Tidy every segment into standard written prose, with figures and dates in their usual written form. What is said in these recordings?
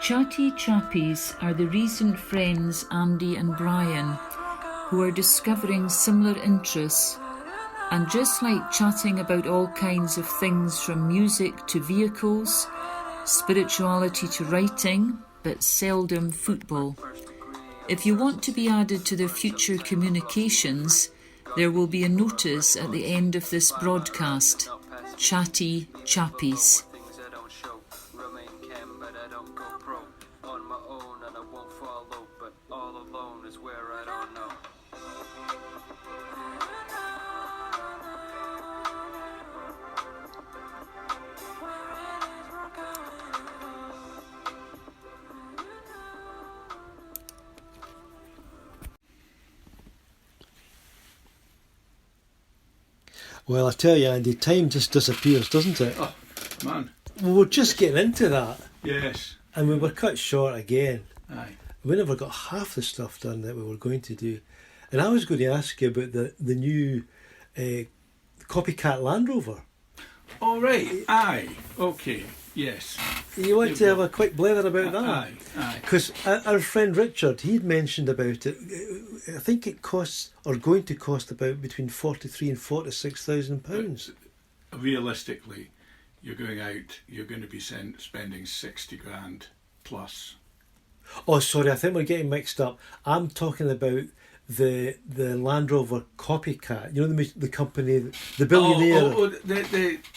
Chatty Chappies are the recent friends Andy and Brian who are discovering similar interests, and just like chatting about all kinds of things from music to vehicles, spirituality to writing, but seldom football. If you want to be added to their future communications, there will be a notice at the end of this broadcast. Chatty Chappies. Well, I tell you, Andy, time just disappears, doesn't it? Oh, man. Well, we're just getting into that. Yes. And we were cut short again. Aye. We never got half the stuff done that we were going to do. And I was going to ask you about the new copycat Land Rover. All right. Aye. Okay. Yes. You want to have a quick blather about that? Aye. Aye. Because our friend Richard, he'd mentioned about it. I think it costs, or going to cost, about between £43,000 and £46,000. Realistically, you're going to be spending 60 grand plus. Oh, sorry, I think we're getting mixed up. I'm talking about the Land Rover copycat. You know the company, the billionaire.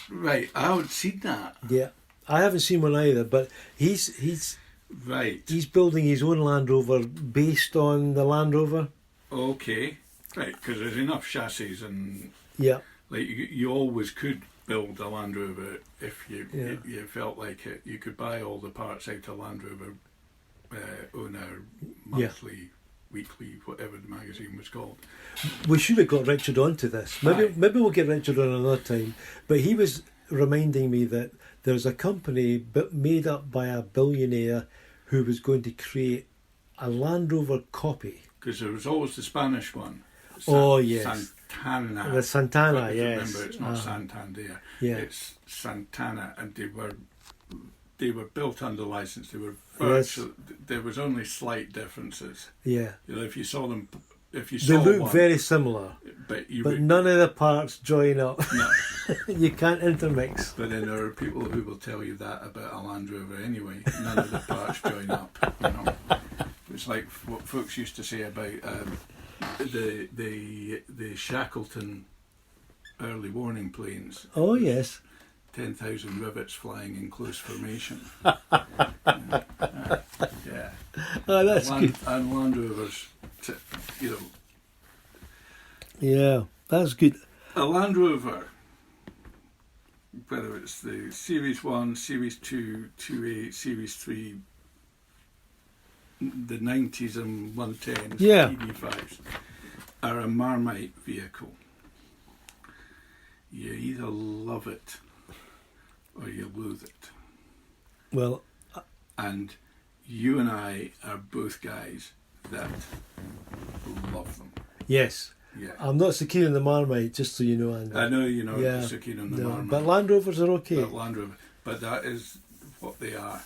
Right. I haven't seen that. Yeah, I haven't seen one either. But he's right. He's building his own Land Rover based on the Land Rover. Okay. Right, because there's enough chassis and yeah, like you always could build a Land Rover if you felt like it. You could buy all the parts out of Land Rover owner monthly. Weekly, whatever the magazine was called. We should have got Richard onto this. Maybe we'll get Richard on another time. But he was reminding me that there's a company made up by a billionaire who was going to create a Land Rover copy. Because there was always the Spanish one. Yes. Santana. The Santana, but yes. Remember, it's not Santander. Yeah. It's Santana, and they were built under license. They were there was only slight differences. Yeah. You know, if you saw them, they look very similar, but none of the parts join up. No. You can't intermix. But then there are people who will tell you that about a Land Rover anyway. None of the parts join up. You know, it's like what folks used to say about the Shackleton early warning planes. Oh yes. 10,000 rivets flying in close formation. Yeah. Oh, that's good. And Land Rovers, Yeah, that's good. A Land Rover, whether it's the Series 1, Series 2, 2A, Series 3, the 90s and 110s, EV5s, are a Marmite vehicle. You either love it or you loathe it. Well, and you and I are both guys that love them. Yes. Yeah. I'm not so keen on the Marmite, just so you know, Andy. I know you're not so keen on the Marmite. But Land Rovers are okay. But that is what they are.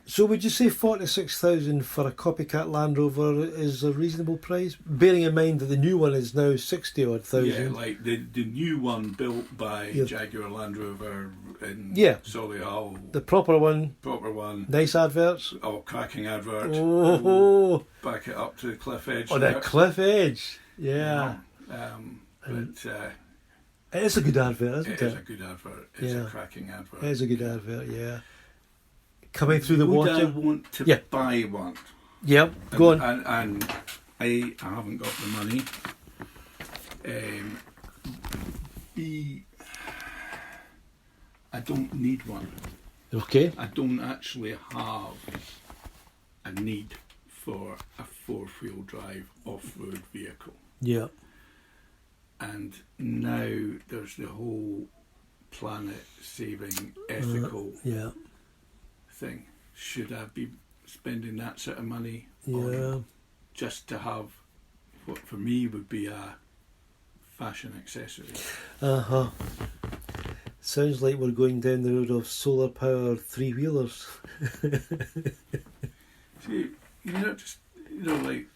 So would you say 46,000 for a copycat Land Rover is a reasonable price? Bearing in mind that the new one is now 60-odd thousand. Yeah, like the new one built by Jaguar Land Rover in Solihull. The proper one. Proper one. Nice adverts. Oh, cracking advert. Oh. Back it up to the cliff edge. Oh, the cliff edge. Yeah. But it is a good advert, isn't it? It is a good advert. It's a cracking advert. It is a good advert, yeah. Coming through the water. Would I want to buy one? Yep, go on. And I haven't got the money. B, I don't need one. Okay. I don't actually have a need for a four-wheel drive off-road vehicle. Yeah. And now there's the whole planet-saving, ethical thing. Should I be spending that sort of money on just to have what for me would be a fashion accessory? Sounds like we're going down the road of solar powered three-wheelers. See, like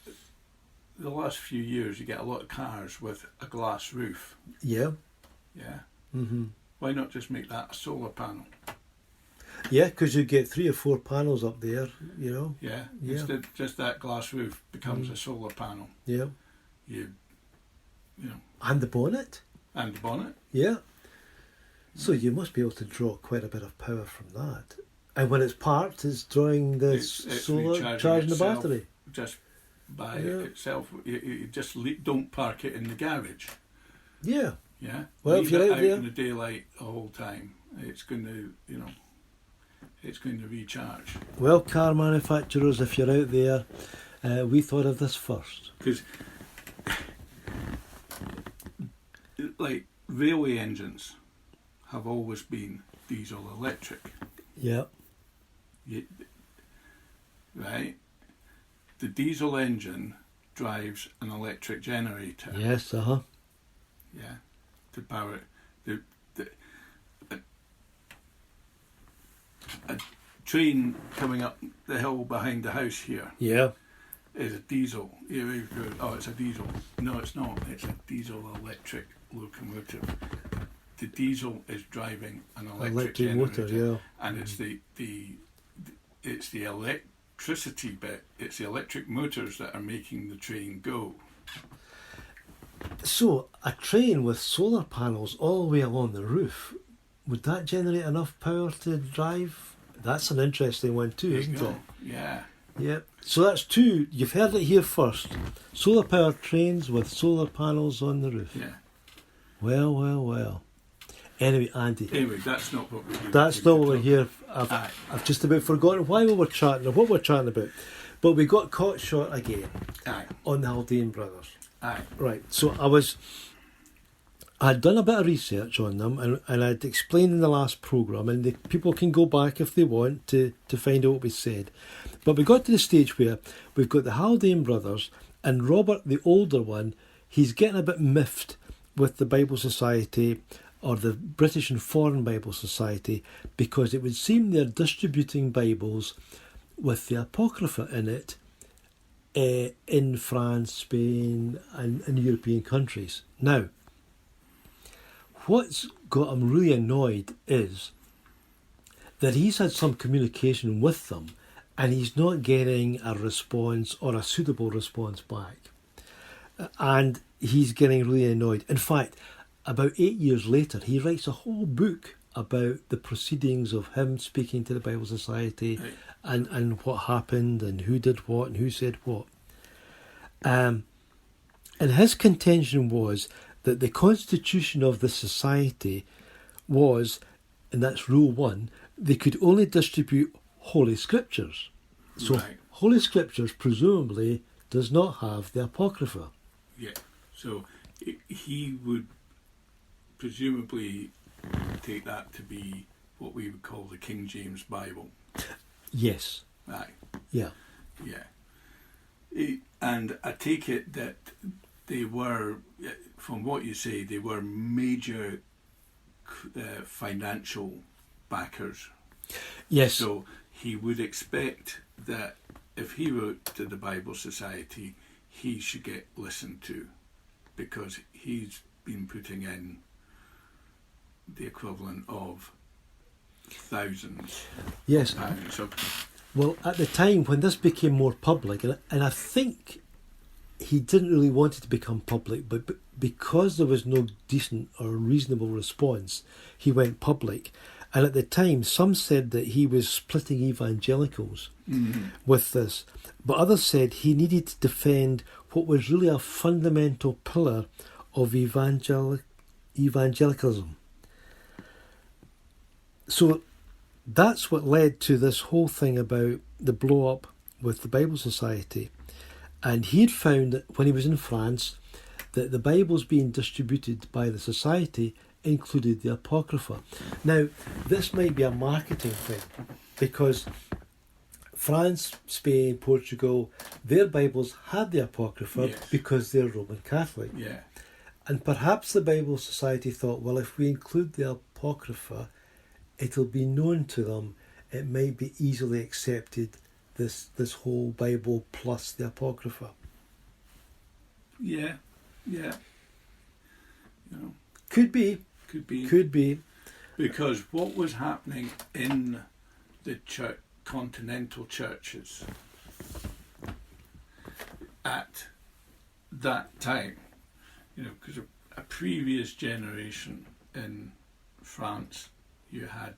the last few years, you get a lot of cars with a glass roof. Yeah. Yeah. Mm-hmm. Why not just make that a solar panel? Yeah, because you get 3 or 4 panels up there, Yeah. Yeah. Instead, just that glass roof becomes a solar panel. Yeah. You know, And the bonnet. and the bonnet. Yeah. So you must be able to draw quite a bit of power from that. And when it's parked, it's drawing the It's solar, recharging charging the itself battery. just by Yeah. itself. You just don't park it in the garage. Yeah. Yeah. Well, Leave if you're it out out there- in the daylight the whole time, it's going to, it's going to recharge. Well, car manufacturers, if you're out there, we thought of this first. Because, like, railway engines have always been diesel electric, Yeah. right? The diesel engine drives an electric generator. Yes, Yeah, to power it. A train coming up the hill behind the house here Yeah. is a diesel. You go, oh, it's a diesel. No, it's not. It's a diesel electric locomotive. The diesel is driving an electric generator, motor, yeah. and it's the electricity bit. It's the electric motors that are making the train go. So, a train with solar panels all the way along the roof, would that generate enough power to drive? That's an interesting one too, There you isn't go. it? Yeah. Yeah. So that's 2. You've heard it here first. Solar powered trains with solar panels on the roof. Yeah. Well, well, well. Anyway, Andy, Anyway, that's not what we do. that's not what we're here. Aye. I've just about forgotten why we were chatting or what we're chatting about. But we got caught short again Aye. on the Haldane brothers. Aye. Right, so I'd done a bit of research on them and I'd explained in the last programme, and the people can go back if they want to find out what we said. But we got to the stage where we've got the Haldane brothers, and Robert, the older one, he's getting a bit miffed with the Bible Society or the British and Foreign Bible Society, because it would seem they're distributing Bibles with the Apocrypha in it in France, Spain and European countries. Now, what's got him really annoyed is that he's had some communication with them and he's not getting a response or a suitable response back. And he's getting really annoyed. In fact, about 8 years later, he writes a whole book about the proceedings of him speaking to the Bible Society, Right. and what happened and who did what and who said what. And his contention was that the constitution of the society was, and that's rule 1, they could only distribute Holy Scriptures. So Right. Holy Scriptures presumably does not have the Apocrypha. Yeah. So he would presumably take that to be what we would call the King James Bible. Yes. Right. Yeah. Yeah. And I take it that they were, from what you say, they were major financial backers. Yes. So he would expect that if he wrote to the Bible Society, he should get listened to, because he's been putting in the equivalent of thousands Yes. of pounds. So, Well, at the time when this became more public, and I think he didn't really want it to become public, but because there was no decent or reasonable response, he went public. And at the time, some said that he was splitting evangelicals with this, but others said he needed to defend what was really a fundamental pillar of evangelicalism. So that's what led to this whole thing about the blow up with the Bible Society. And he'd found that when he was in France, that the Bibles being distributed by the society included the Apocrypha. Now, this might be a marketing thing, because France, Spain, Portugal, their Bibles had the Apocrypha, Yes. because they're Roman Catholic. yeah. And perhaps the Bible Society thought, well, if we include the Apocrypha, it'll be known to them. It might be easily accepted, this whole Bible plus the Apocrypha. Yeah. You know, Could be. Because what was happening in the continental churches at that time, you know, because a previous generation in France, you had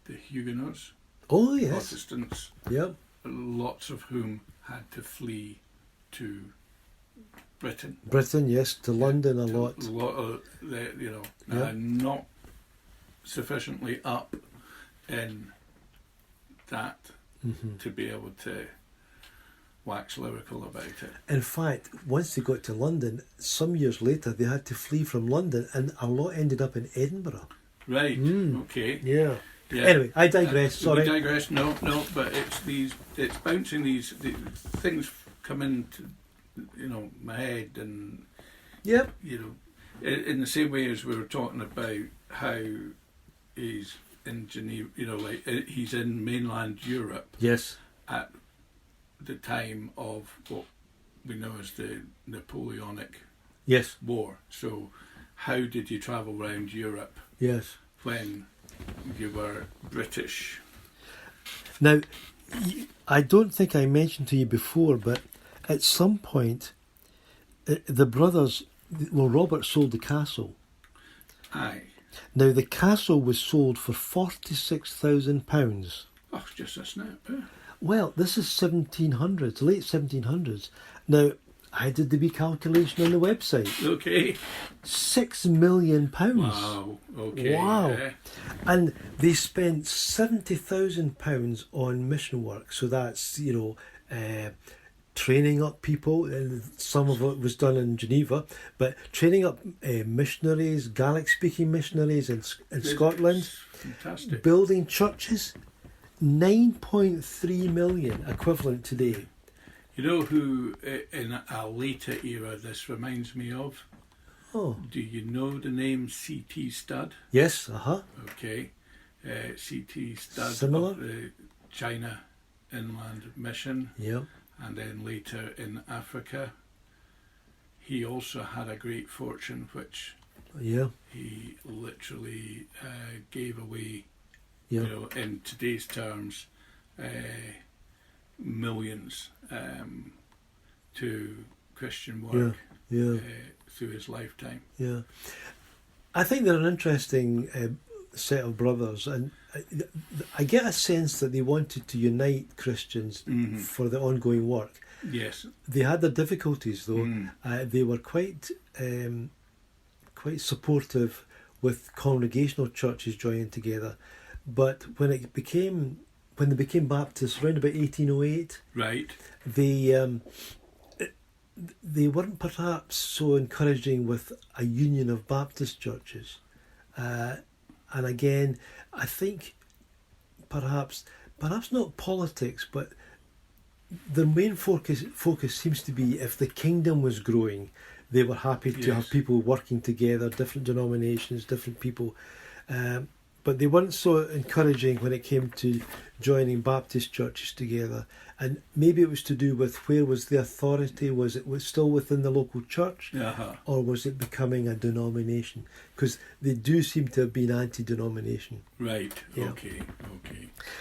the Huguenots, Oh, yes. Protestants, Yep. lots of whom had to flee to Britain. Britain, yes, to London a lot. A lot of the, you know, Yep. not sufficiently up in that to be able to wax lyrical about it. In fact, once they got to London, some years later, they had to flee from London, and a lot ended up in Edinburgh. Right. Okay. Yeah. Yeah. Anyway, I digress. Sorry. We digress. No, but it's bouncing these things come into, you know, my head, and Yep. you know, in the same way as we were talking about how he's in Geneva, you know, like he's in mainland Europe Yes. at the time of what we know as the Napoleonic Yes. War. So, how did you travel around Europe Yes. when you were British? Now, I don't think I mentioned to you before, but at some point, the brothers, well, Robert sold the castle. Aye. Now, the castle was sold for £46,000. Oh, it's just a snap. Eh? Well, this is 1700s, late 1700s. Now, I did the wee calculation on the website. Okay. £6 million. Wow. Okay. Wow. Yeah. And they spent £70,000 on mission work. So that's, you know, training up people. And some of it was done in Geneva, but training up missionaries, Gaelic-speaking missionaries in Scotland. Fantastic. Building churches. 9.3 million equivalent today. You know who in a later era this reminds me of? Oh. Do you know the name C.T. Studd? Yes, Okay. C.T. Studd Similar? of the China Inland Mission, Yeah. and then later in Africa. He also had a great fortune which Yeah. he literally gave away, Yeah. you know, in today's terms, millions to Christian work Yeah. through his lifetime. Yeah. I think they're an interesting set of brothers, and I get a sense that they wanted to unite Christians for the ongoing work. Yes. They had their difficulties, though. They were quite supportive with congregational churches joining together, but when they became Baptists around about 1808, Right. They weren't perhaps so encouraging with a union of Baptist churches, and again, I think perhaps not politics, but their main focus seems to be if the kingdom was growing, they were happy to have people working together, different denominations, different people. But they weren't so encouraging when it came to joining Baptist churches together. And maybe it was to do with where was the authority? Was it still within the local church? Or was it becoming a denomination? Because they do seem to have been anti-denomination. Right, Yeah. okay.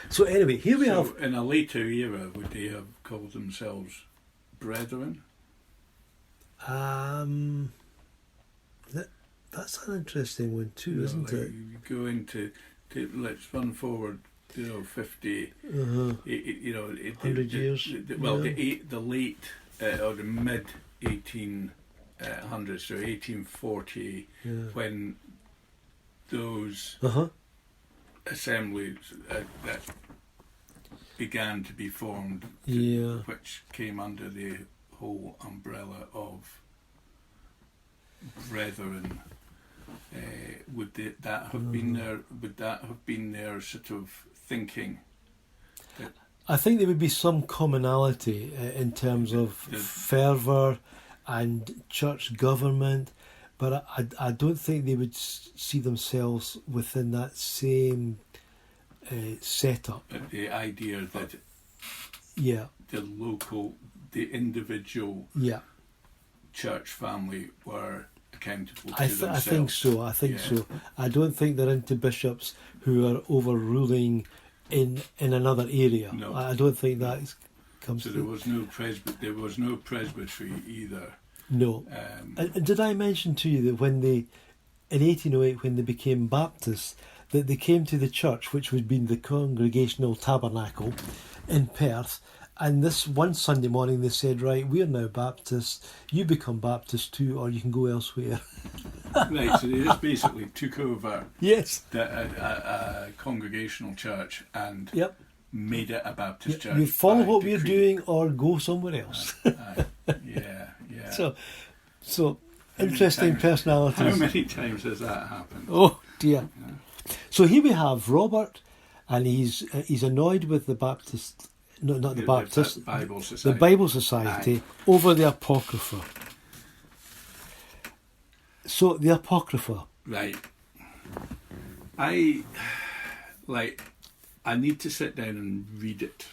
So anyway, here we have... in a later era, would they have called themselves brethren? That's an interesting one too, isn't it? You go into, let's run forward, 50, you know, 100 years. The late or the mid 1800s, so 1840, when those assemblies that began to be formed, which came under the whole umbrella of brethren. Would that have been their? Would that have been their sort of thinking? I think there would be some commonality in terms of fervour and church government, but I don't think they would see themselves within that same setup. But the idea that Yeah, the individual yeah. church family were accountable to I themselves. think so. I think so. I don't think they're into bishops who are overruling in another area. No. I don't think that comes. So to there was no presbytery either. No. And did I mention to you that when they, in 1808, when they became Baptists, that they came to the church, which would be the Congregational Tabernacle in Perth, and this one Sunday morning they said, right, we're now Baptists, you become Baptist too, or you can go elsewhere. Right, so they just basically took over Yes. a congregational church and Yep. made it a Baptist church. You follow by what we're decree. doing or go somewhere else. Yeah. So interesting times- personalities. How many times has that happened? Oh dear. So here we have Robert, and he's annoyed with the Baptist, no, not the Baptist, The Bible the Society. Bible Society over the Apocrypha. So the Apocrypha. Right. I need to sit down and read it.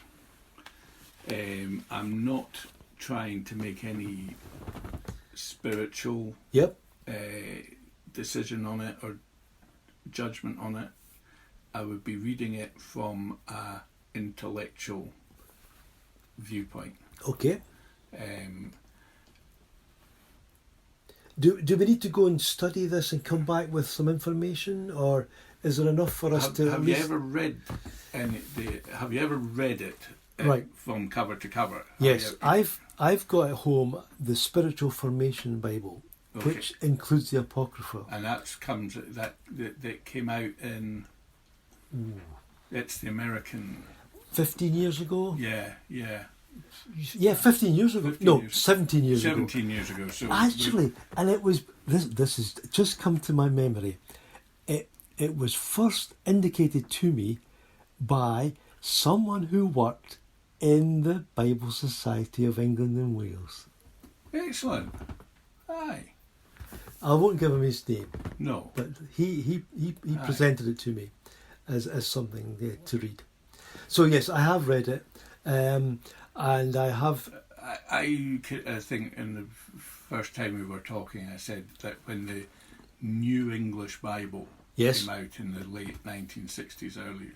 I'm not trying to make any spiritual Yep. decision on it or judgment on it. I would be reading it from a intellectual viewpoint. Okay. Um, Do we need to go and study this and come back with some information, or is there enough for us to? have you ever read Have you ever read it Right. from cover to cover? Yes, I've got at home the Spiritual Formation Bible, Okay. which includes the Apocrypha. And that came out in. It's the American. 15 years ago? Yeah. Yeah, 15 years ago. 15 No, years. 17 years ago. 17 years ago. So Actually, and it was this has just come to my memory. It was first indicated to me by someone who worked in the Bible Society of England and Wales. excellent. Aye. I won't give him his name, No. but he presented it to me as something to read. So yes, I have read it, and I have. I think in the first time we were talking, I said that when the New English Bible Yes. came out in the late 1960s, early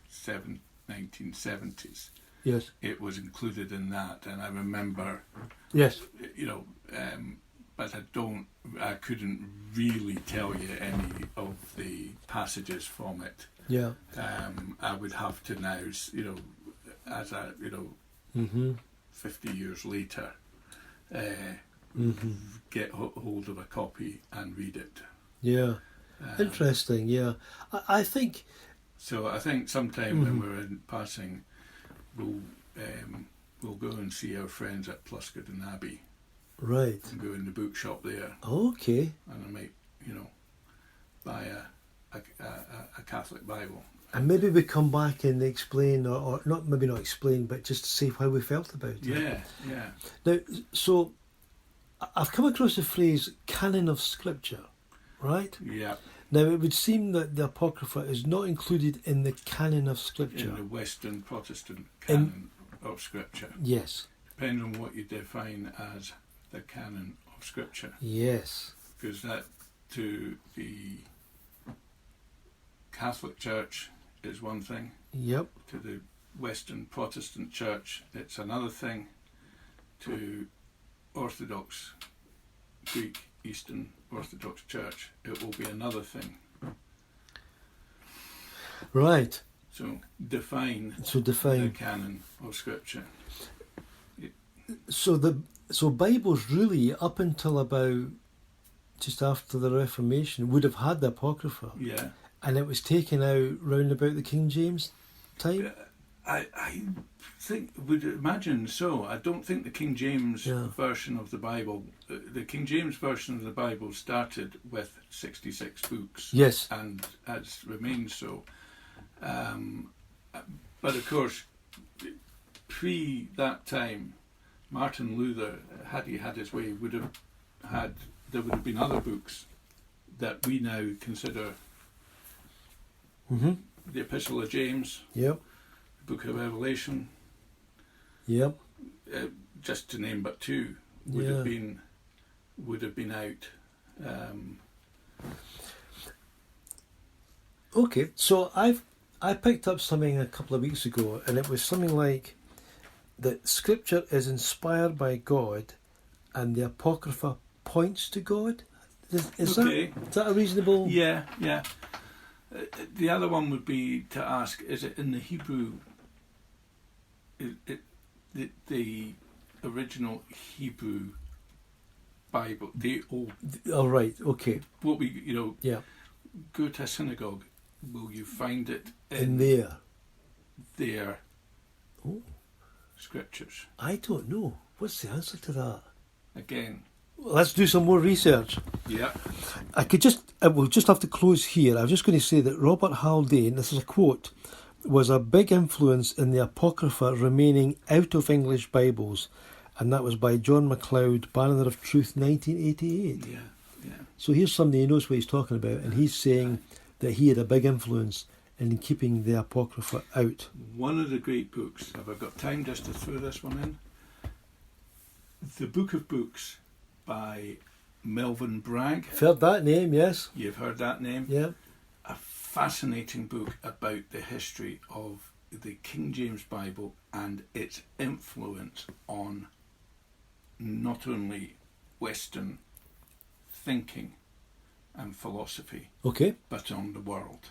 1970s, Yes. it was included in that. And I remember, Yes. but I couldn't really tell you any of the passages from it. Yeah. I would have to now, as a, Mm-hmm. 50 years later, Mm-hmm. get hold of a copy and read it. Yeah. Interesting. Yeah. I think. So I think sometime when we're in passing, we'll go and see our friends at Pluscarden Abbey Right. and go in the bookshop there, Okay. and I might, buy a Catholic Bible. And maybe we come back and explain, or not, maybe not explain, but just to say how we felt about it. Yeah. Now, so I've come across the phrase canon of scripture, right? Yeah. Now, it would seem that the Apocrypha is not included in the canon of scripture. In the Western Protestant canon of Scripture. Yes. Depends on what you define as the canon of Scripture. Yes. Because that, to the Catholic Church, is one thing. Yep. To the Western Protestant Church, it's another thing. To Orthodox Greek Eastern Orthodox Church, it will be another thing. Right. So define So the define. canon of Scripture. So Bibles really, up until about just after the Reformation, would have had the Apocrypha, Yeah. and it was taken out round about the King James time. I would imagine so. I don't think the King James version of the Bible, the King James version of the Bible started with 66 books. Yes. And has remained so. But of course, pre that time, Martin Luther, had he had his way, there would have been other books that we now consider Mm-hmm. the Epistle of James, Yep. the Book of Revelation, Yep. just to name but two, would have been out. Okay, so I picked up something a couple of weeks ago, and it was something like that Scripture is inspired by God, and the Apocrypha points to God. Is that a reasonable? Yeah. The other one would be to ask: is it in the Hebrew? The original Hebrew Bible, the old. Oh, right. Okay. What we Yeah. go to a synagogue. Will you find it In there. their Oh. scriptures? I don't know. What's the answer to that? Again. Let's do some more research. Yeah. We'll just have to close here. I was just going to say that Robert Haldane, this is a quote, was a big influence in the Apocrypha remaining out of English Bibles, and that was by John MacLeod, Banner of Truth, 1988. Yeah. So here's somebody who knows what he's talking about, and he's saying that he had a big influence in keeping the Apocrypha out. One of the great books, have I got time just to throw this one in? The Book of Books by Melvin Bragg. Heard that name, yes? You've heard that name? Yeah. A fascinating book about the history of the King James Bible and its influence on not only Western thinking and philosophy, Okay. but on the world.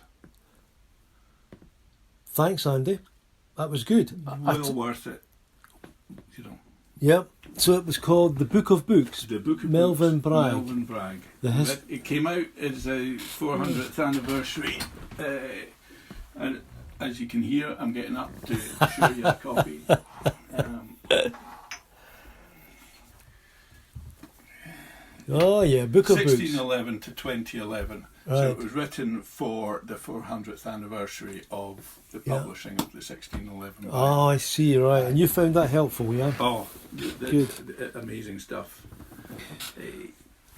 Thanks, Andy. That was good. Well worth it, Yeah. So it was called The Book of Books. The Book of Melvin Books, Bragg. Melvin Bragg. The It came out as a 400th anniversary, and as you can hear, I'm getting up to show you a copy. Oh yeah, Book of Books. 1611 to 2011. So Right. it was written for the 400th anniversary of the publishing of the 1611 Bible. Oh, I see, right. And you found that helpful, yeah? Oh, Good. Amazing stuff.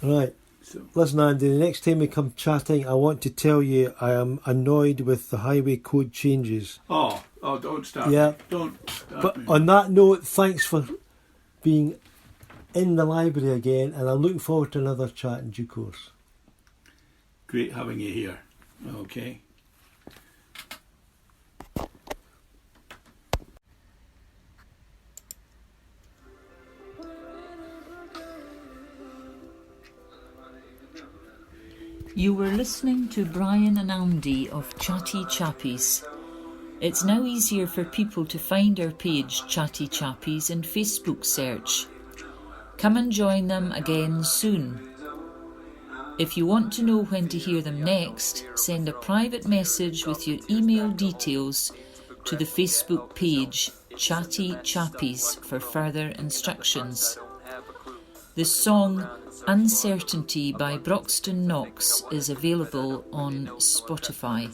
Right. So Listen, Andy, the next time we come chatting, I want to tell you I am annoyed with the highway code changes. Oh, don't start. Yeah. Don't start. But me. on that note, thanks for being in the library again, and I'm looking forward to another chat in due course. Great having you here. Okay. You were listening to Brian and Andy of Chatty Chappies. It's now easier for people to find our page Chatty Chappies in Facebook search. Come and join them again soon. If you want to know when to hear them next, send a private message with your email details to the Facebook page Chatty Chappies for further instructions. The song Uncertainty by Broxton Knox is available on Spotify.